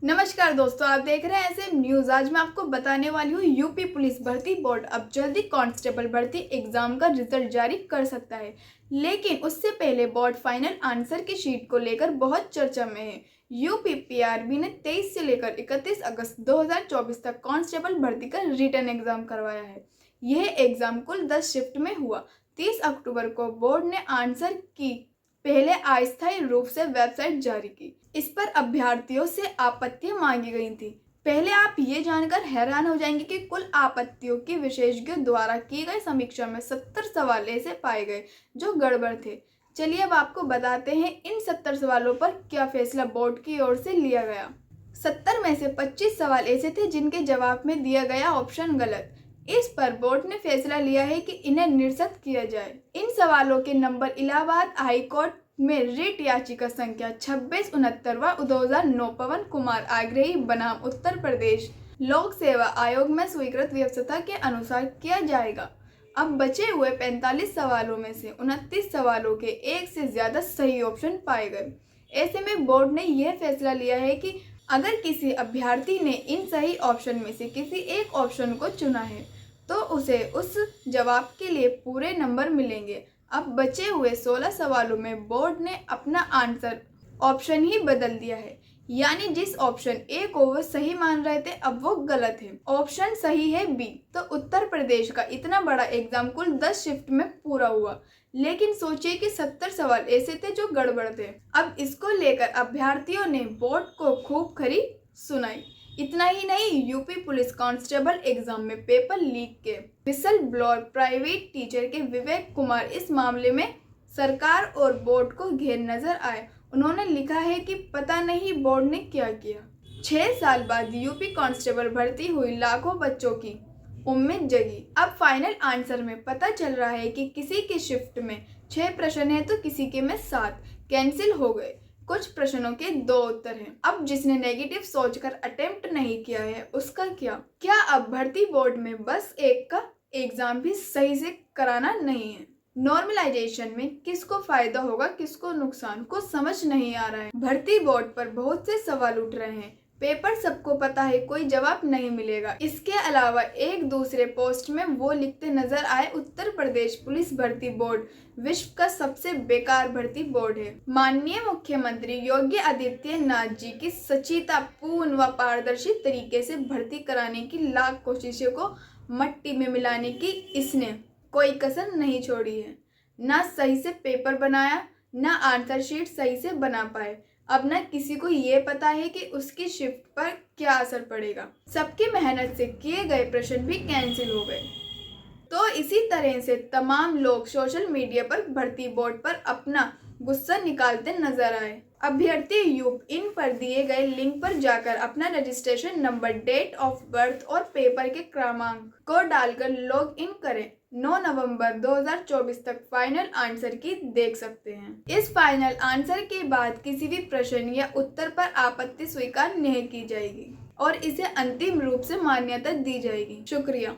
नमस्कार दोस्तों, आप देख रहे हैं एसएम न्यूज। आज मैं आपको बताने वाली हूँ यूपी पुलिस भर्ती बोर्ड अब जल्दी कांस्टेबल भर्ती एग्जाम का रिजल्ट जारी कर सकता है। लेकिन उससे पहले बोर्ड फाइनल आंसर की शीट को लेकर बहुत चर्चा में है। यूपी पीआरबी ने 23 से लेकर 31 अगस्त 2024 तक कांस्टेबल भर्ती का रिटन एग्जाम करवाया है। यह एग्जाम कुल 10 शिफ्ट में हुआ। 30 अक्टूबर को बोर्ड ने आंसर की पहले अस्थायी रूप से वेबसाइट जारी की। इस पर अभ्यर्थियों से आपत्तियां मांगी गई थी। पहले आप ये जानकर हैरान हो जाएंगे कि कुल आपत्तियों की विशेषज्ञों द्वारा की गई समीक्षा में 70 सवाल ऐसे पाए गए जो गड़बड़ थे। चलिए अब आपको बताते हैं इन 70 सवालों पर क्या फैसला बोर्ड की ओर से लिया गया। 70 में से 25 सवाल ऐसे थे जिनके जवाब में दिया गया ऑप्शन गलत। इस पर बोर्ड ने फैसला लिया है कि इन्हें निरस्त किया जाए। इन सवालों के नंबर इलाहाबाद हाई कोर्ट में रिट याचिका संख्या 2669 2009 पवन कुमार आग्रही बनाम उत्तर प्रदेश लोक सेवा आयोग में स्वीकृत व्यवस्था के अनुसार किया जाएगा। अब बचे हुए 45 सवालों में से 29 सवालों के एक से ज्यादा सही ऑप्शन पाए गए। ऐसे में बोर्ड ने यह फैसला लिया है कि अगर किसी अभ्यर्थी ने इन सही ऑप्शन में से किसी एक ऑप्शन को चुना है तो उसे उस जवाब के लिए पूरे नंबर मिलेंगे। अब बचे हुए 16 सवालों में बोर्ड ने अपना आंसर ऑप्शन ही बदल दिया है, यानी जिस ऑप्शन ए को वो सही मान रहे थे अब वो गलत है। ऑप्शन सही है बी। तो उत्तर प्रदेश का इतना बड़ा एग्जाम कुल 10 शिफ्ट में पूरा हुआ, लेकिन सोचिए कि 70 सवाल ऐसे थे जो गड़बड़ थे। अब इसको लेकर अभ्यर्थियों ने बोर्ड को खूब खरी सुनाई। इतना ही नहीं, यूपी पुलिस कांस्टेबल एग्जाम में पेपर लीक के विसल ब्लोअर प्राइवेट टीचर के विवेक कुमार इस मामले में सरकार और बोर्ड को घेर नजर आए। उन्होंने लिखा है कि पता नहीं बोर्ड ने क्या किया। 6 साल बाद यूपी कांस्टेबल भर्ती हुई, लाखों बच्चों की उम्मीद जगी। अब फाइनल आंसर में पता चल रहा है कि किसी की शिफ्ट में 6 प्रश्न है तो किसी के में 7 कैंसिल हो गए। कुछ प्रश्नों के 2 उत्तर हैं। अब जिसने नेगेटिव सोचकर अटेम्प्ट नहीं किया है उसका क्या अब भर्ती बोर्ड में बस एक का एग्जाम भी सही से कराना नहीं है? नॉर्मलाइजेशन में किसको फायदा होगा किसको नुकसान, कुछ समझ नहीं आ रहा है। भर्ती बोर्ड पर बहुत से सवाल उठ रहे हैं। पेपर सबको पता है, कोई जवाब नहीं मिलेगा। इसके अलावा एक दूसरे पोस्ट में वो लिखते नजर आए, उत्तर प्रदेश पुलिस भर्ती बोर्ड विश्व का सबसे बेकार भर्ती बोर्ड है। माननीय मुख्यमंत्री योगी आदित्यनाथ जी की सचिता पूर्ण व पारदर्शी तरीके से भर्ती कराने की लाख कोशिशों को मट्टी में मिलाने की इसने कोई कसर नहीं छोड़ी है। ना सही से पेपर बनाया, ना आंसर शीट सही से बना पाए। अब न किसी को ये पता है कि उसकी शिफ्ट पर क्या असर पड़ेगा। सबकी मेहनत से किए गए प्रश्न भी कैंसिल हो गए। तो इसी तरह से तमाम लोग सोशल मीडिया पर भर्ती बोर्ड पर अपना गुस्सा निकालते नजर आए। अभ्यर्थी यूप इन पर दिए गए लिंक पर जाकर अपना registration number, date of birth और पेपर के क्रमांक को डालकर लॉग इन करें। 9 नवंबर 2024 तक फाइनल आंसर की देख सकते हैं। इस फाइनल आंसर के बाद किसी भी प्रश्न या उत्तर पर आपत्ति स्वीकार नहीं की जाएगी और इसे अंतिम रूप से मान्यता दी जाएगी। शुक्रिया।